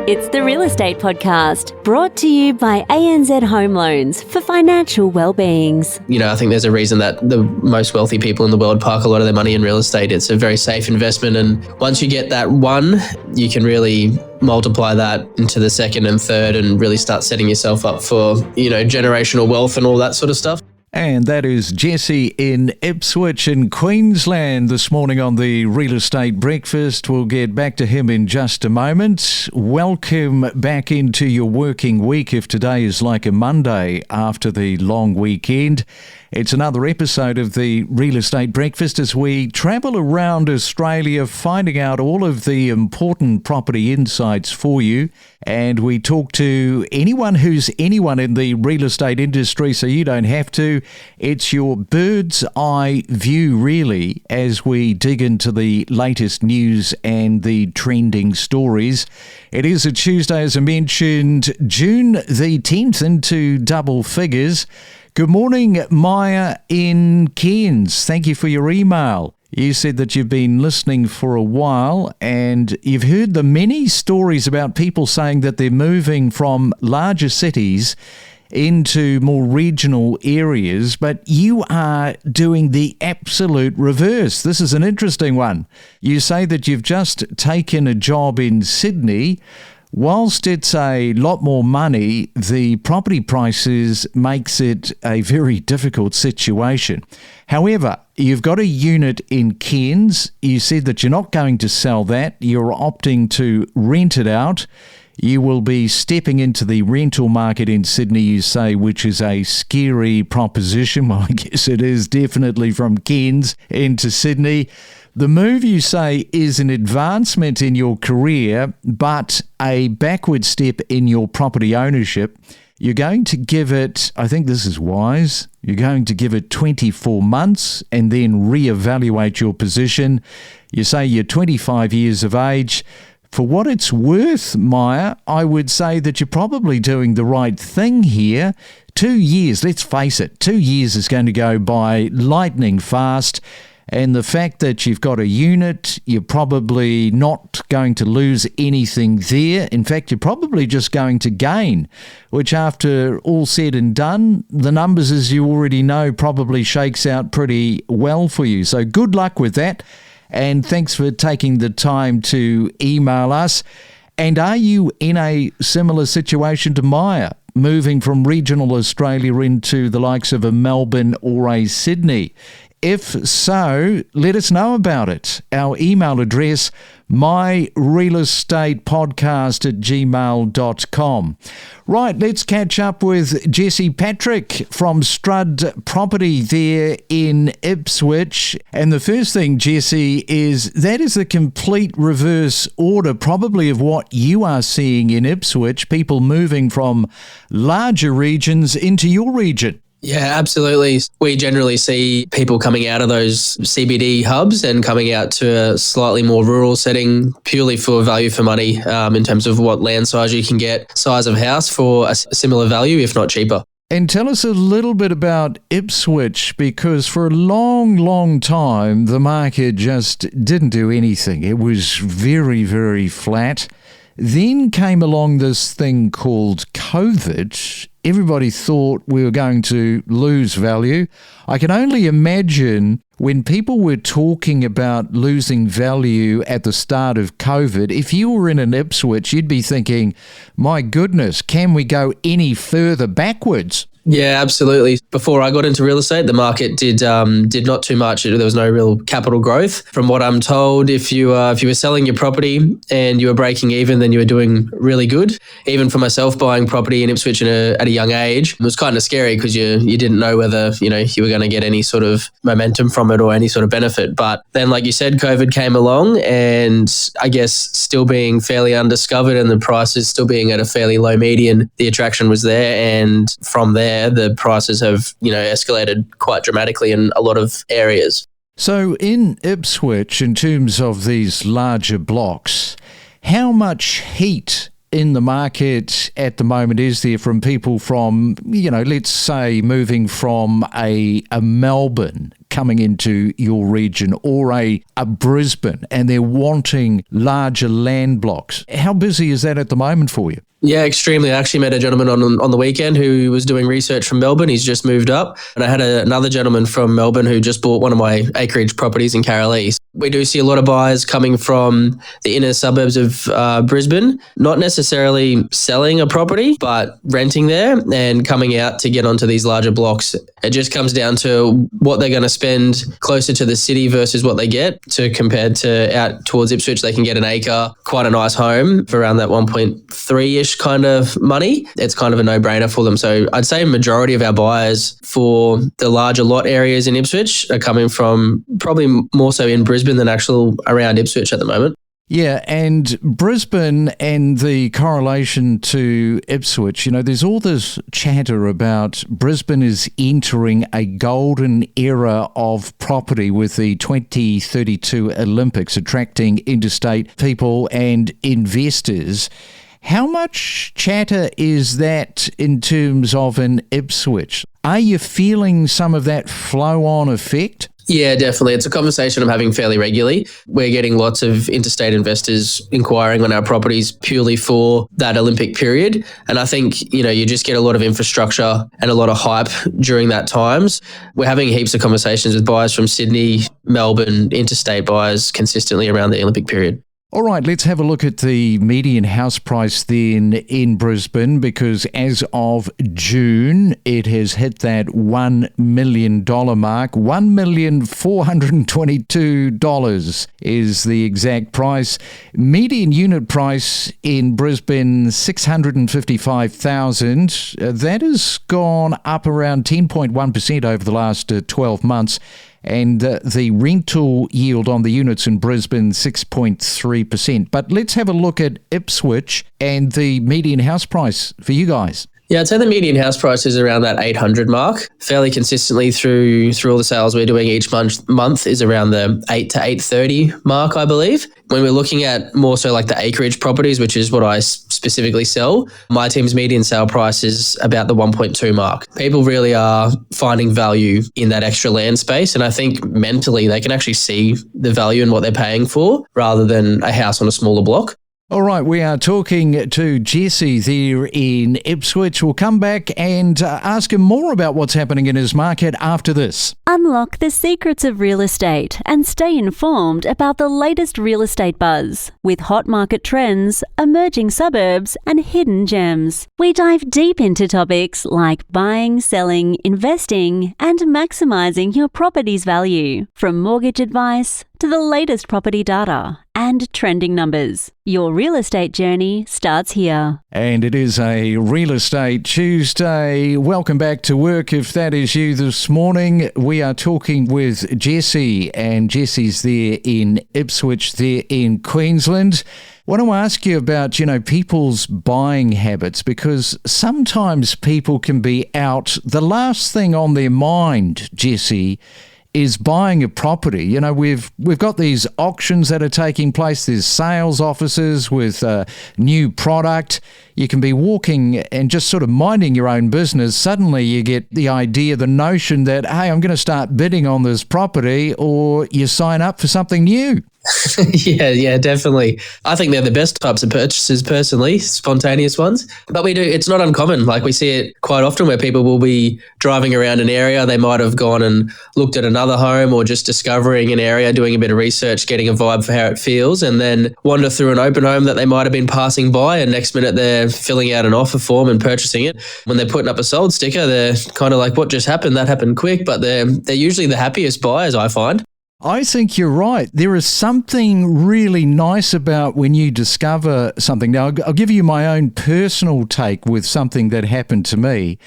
It's the Real Estate Podcast, brought to you by ANZ Home Loans for financial well-beings. You know, I think there's a reason that the most wealthy people in the world park a lot of their money in real estate. It's a very safe investment. And once you get that one, you can really multiply that into the second and third and really start setting yourself up for, you know, generational wealth and all that sort of stuff. And that is Jesse in Ipswich in Queensland this morning on the Real Estate Breakfast. We'll get back to him in just a moment. Welcome back into your working week if today is like a Monday after the long weekend. It's another episode of the Real Estate Breakfast as we travel around Australia finding out all of the important property insights for you. And we talk to anyone who's anyone in the real estate industry, so you don't have to. It's your bird's eye view, really, as we dig into the latest news and the trending stories. It is a Tuesday, as I mentioned, June the 10th into double figures. Good morning, Maya in Cairns. Thank you for your email. You said that you've been listening for a while and you've heard the many stories about people saying that they're moving from larger cities into more regional areas, but you are doing the absolute reverse. This is an interesting one. You say that you've just taken a job in Sydney. Whilst it's a lot more money, the property prices makes it a very difficult situation. However, you've got a unit in Cairns. You said that you're not going to sell that. You're opting to rent it out. You will be stepping into the rental market in Sydney, you say, which is a scary proposition. Well, I guess it is definitely from Cairns into Sydney. The move, you say, is an advancement in your career, but a backward step in your property ownership. You're going to give it, I think this is wise, you're going to give it 24 months and then reevaluate your position. You say you're 25 years of age. For what it's worth, Maya, I would say that you're probably doing the right thing here. 2 years, let's face it, 2 years is going to go by lightning fast. And the fact that you've got a unit, you're probably not going to lose anything there. In fact, you're probably just going to gain, which after all said and done, the numbers, as you already know, probably shakes out pretty well for you. So good luck with that. And thanks for taking the time to email us. And are you in a similar situation to Maya, moving from regional Australia into the likes of a Melbourne or a Sydney? If so, let us know about it. Our email address, myrealestatepodcast@gmail.com. Right, let's catch up with Jesse Patrick from Strud Property there in Ipswich. And the first thing, Jesse, is that is a complete reverse order probably of what you are seeing in Ipswich, people moving from larger regions into your region. Yeah, absolutely. We generally see people coming out of those CBD hubs and coming out to a slightly more rural setting purely for value for money in terms of what land size you can get, size of house for a similar value, if not cheaper. And tell us a little bit about Ipswich, because for a long, long time, the market just didn't do anything. It was very, very flat. Then came along this thing called COVID. Everybody thought we were going to lose value. I can only imagine when people were talking about losing value at the start of COVID, if you were in an Ipswich, you'd be thinking, my goodness, can we go any further backwards? Yeah, absolutely. Before I got into real estate, the market did not too much. There was no real capital growth. From what I'm told, if you were selling your property and you were breaking even, then you were doing really good. Even for myself, buying property in Ipswich at a young age, it was kind of scary because you didn't know whether you were going to get any sort of momentum from it or any sort of benefit. But then, like you said, COVID came along, and I guess still being fairly undiscovered and the prices still being at a fairly low median, the attraction was there, and from there, the prices have, escalated quite dramatically in a lot of areas. So in Ipswich, in terms of these larger blocks, how much heat in the market at the moment is there from people from, let's say moving from a Melbourne coming into your region, or a Brisbane, and they're wanting larger land blocks. How busy is that at the moment for you? Yeah, extremely. I actually met a gentleman on the weekend who was doing research from Melbourne. He's just moved up. And I had another gentleman from Melbourne who just bought one of my acreage properties in Carrolese. We do see a lot of buyers coming from the inner suburbs of Brisbane, not necessarily selling a property, but renting there and coming out to get onto these larger blocks. It just comes down to what they're going to spend closer to the city versus what they get, to compared to out towards Ipswich. They can get an acre, quite a nice home for around that 1.3-ish kind of money. It's kind of a no-brainer for them. So I'd say a majority of our buyers for the larger lot areas in Ipswich are coming from probably more so in Brisbane than actual around Ipswich at the moment. Yeah, and Brisbane and the correlation to Ipswich, there's all this chatter about Brisbane is entering a golden era of property with the 2032 Olympics, attracting interstate people and investors. How much chatter is that in terms of an Ipswich? Are you feeling some of that flow-on effect? Yeah, definitely. It's a conversation I'm having fairly regularly. We're getting lots of interstate investors inquiring on our properties purely for that Olympic period. And I think, you just get a lot of infrastructure and a lot of hype during that times. We're having heaps of conversations with buyers from Sydney, Melbourne, interstate buyers consistently around the Olympic period. All right, let's have a look at the median house price then in Brisbane, because as of June, it has hit that $1 million mark. $1,422 is the exact price. Median unit price in Brisbane, $655,000. That has gone up around 10.1% over the last 12 months. And the rental yield on the units in Brisbane, 6.3%. But let's have a look at Ipswich and the median house price for you guys. Yeah, I'd say the median house price is around that 800 mark. Fairly consistently through all the sales we're doing each month is around the 8 to 830 mark, I believe. When we're looking at more so like the acreage properties, which is what I specifically sell, my team's median sale price is about the 1.2 mark. People really are finding value in that extra land space. And I think mentally they can actually see the value in what they're paying for rather than a house on a smaller block. All right, we are talking to Jesse there in Ipswich. We'll come back and ask him more about what's happening in his market after this. Unlock the secrets of real estate and stay informed about the latest real estate buzz with hot market trends, emerging suburbs, and hidden gems. We dive deep into topics like buying, selling, investing, and maximizing your property's value, from mortgage advice to the latest property data and trending numbers. Your real estate journey starts here. And it is a Real Estate Tuesday. Welcome back to work if that is you this morning. We are talking with Jesse, and Jesse's there in Ipswich, there in Queensland. I want to ask you about, people's buying habits, because sometimes people can be out. The last thing on their mind, Jesse, is buying a property. We've got these auctions that are taking place. There's sales offices with new product. You can be walking and just sort of minding your own business. Suddenly you get the idea, the notion that, hey, I'm going to start bidding on this property, or you sign up for something new. Yeah, definitely. I think they're the best types of purchases personally, spontaneous ones. But it's not uncommon. Like, we see it quite often where people will be driving around an area. They might have gone and looked at another home, or just discovering an area, doing a bit of research, getting a vibe for how it feels, and then wander through an open home that they might have been passing by, and next minute they're filling out an offer form and purchasing it. When they're putting up a sold sticker, they're kind of like, what just happened? That happened quick. But they're usually the happiest buyers, I find. I think you're right. There is something really nice about when you discover something. Now, I'll give you my own personal take with something that happened to me.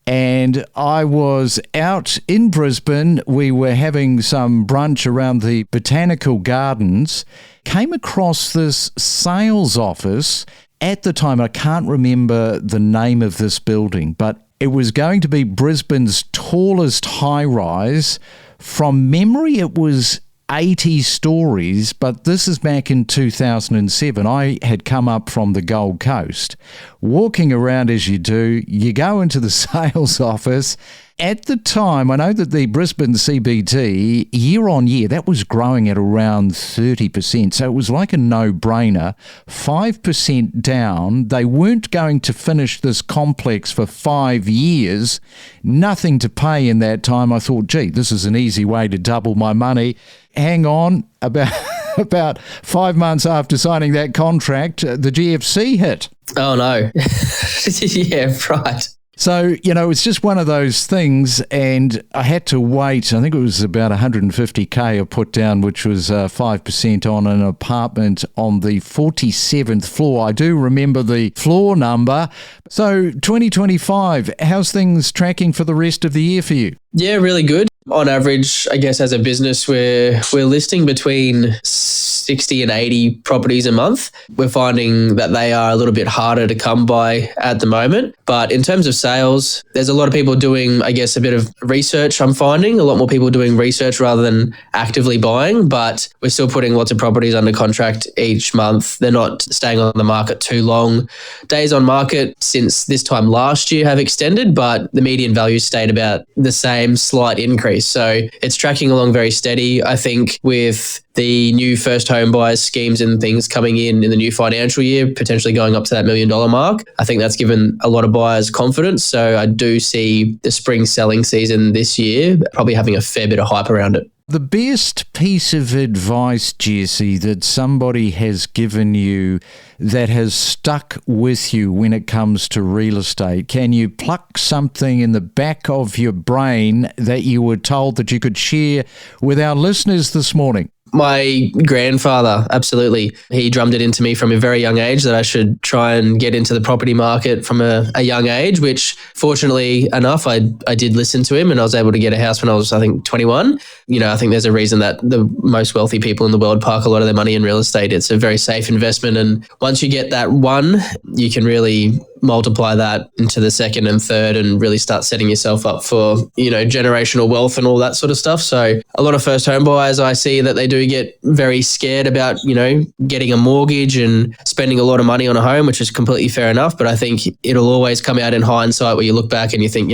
And I was out in Brisbane. We were having some brunch around the Botanical Gardens. Came across this sales office. At the time, I can't remember the name of this building, but it was going to be Brisbane's tallest high-rise. From memory, it was 80 stories, but this is back in 2007. I had come up from the Gold Coast. Walking around as you do, you go into the sales office, at the time, I know that the Brisbane CBD, year on year, that was growing at around 30%. So it was like a no-brainer. 5% down. They weren't going to finish this complex for 5 years. Nothing to pay in that time. I thought, gee, this is an easy way to double my money. Hang on, about 5 months after signing that contract, the GFC hit. Oh, no. Yeah, right. So, it's just one of those things, and I had to wait. I think it was about 150K I put down, which was 5% on an apartment on the 47th floor. I do remember the floor number. So 2025, how's things tracking for the rest of the year for you? Yeah, really good. On average, I guess as a business, we're listing between 60 and 80 properties a month. We're finding that they are a little bit harder to come by at the moment. But in terms of sales, there's a lot of people doing, I guess, a bit of research. I'm finding a lot more people doing research rather than actively buying, but we're still putting lots of properties under contract each month. They're not staying on the market too long. Days on market since this time last year have extended, but the median value stayed about the same, slight increase. So it's tracking along very steady. I think with the new first home buyers schemes and things coming in the new financial year, potentially going up to that $1 million mark, I think that's given a lot of buyers confidence. So I do see the spring selling season this year probably having a fair bit of hype around it. The best piece of advice, Jesse, that somebody has given you that has stuck with you when it comes to real estate, can you pluck something in the back of your brain that you were told that you could share with our listeners this morning? My grandfather, absolutely. He drummed it into me from a very young age that I should try and get into the property market from a young age, which fortunately enough, I did listen to him and I was able to get a house when I was, I think, 21. I think there's a reason that the most wealthy people in the world park a lot of their money in real estate. It's a very safe investment. And once you get that one, you can really multiply that into the second and third and really start setting yourself up for, generational wealth and all that sort of stuff. So a lot of first home buyers, I see that they do get very scared about, getting a mortgage and spending a lot of money on a home, which is completely fair enough. But I think it'll always come out in hindsight where you look back and you think,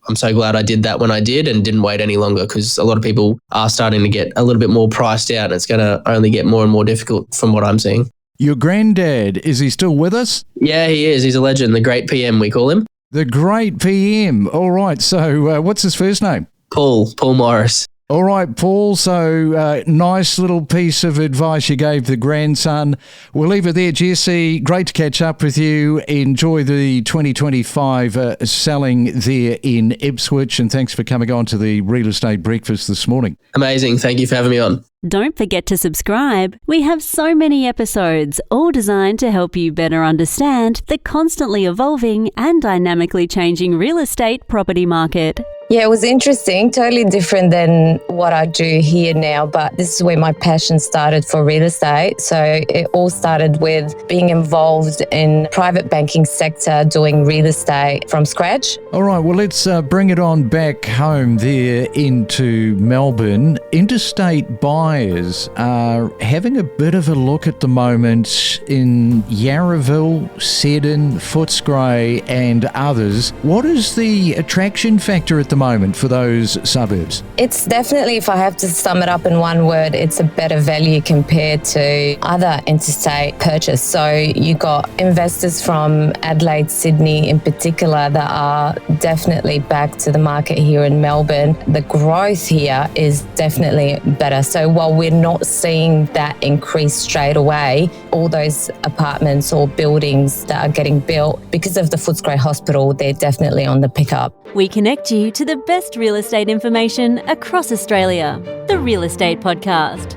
I'm so glad I did that when I did and didn't wait any longer, because a lot of people are starting to get a little bit more priced out and it's going to only get more and more difficult from what I'm seeing. Your granddad, is he still with us? Yeah, he is. He's a legend, the great PM, we call him. The great PM. All right. So what's his first name? Paul Morris. All right, Paul. So nice little piece of advice you gave the grandson. We'll leave it there, Jesse. Great to catch up with you. Enjoy the 2025 selling there in Ipswich. And thanks for coming on to the Real Estate Breakfast this morning. Amazing. Thank you for having me on. Don't forget to subscribe. We have so many episodes, all designed to help you better understand the constantly evolving and dynamically changing real estate property market. Yeah, it was interesting, totally different than what I do here now, but this is where my passion started for real estate. So it all started with being involved in private banking sector, doing real estate from scratch. All right, well, let's bring it on back home there into Melbourne. Interstate buyers are having a bit of a look at the moment in Yarraville, Seddon, Footscray and others. What is the attraction factor at the moment for those suburbs? It's definitely, if I have to sum it up in one word, it's a better value compared to other interstate purchase. So you got investors from Adelaide, Sydney in particular that are definitely back to the market here in Melbourne. The growth here is definitely better. So while we're not seeing that increase straight away, all those apartments or buildings that are getting built because of the Footscray Hospital, they're definitely on the pickup. We connect you to the best real estate information across Australia. The Real Estate Podcast.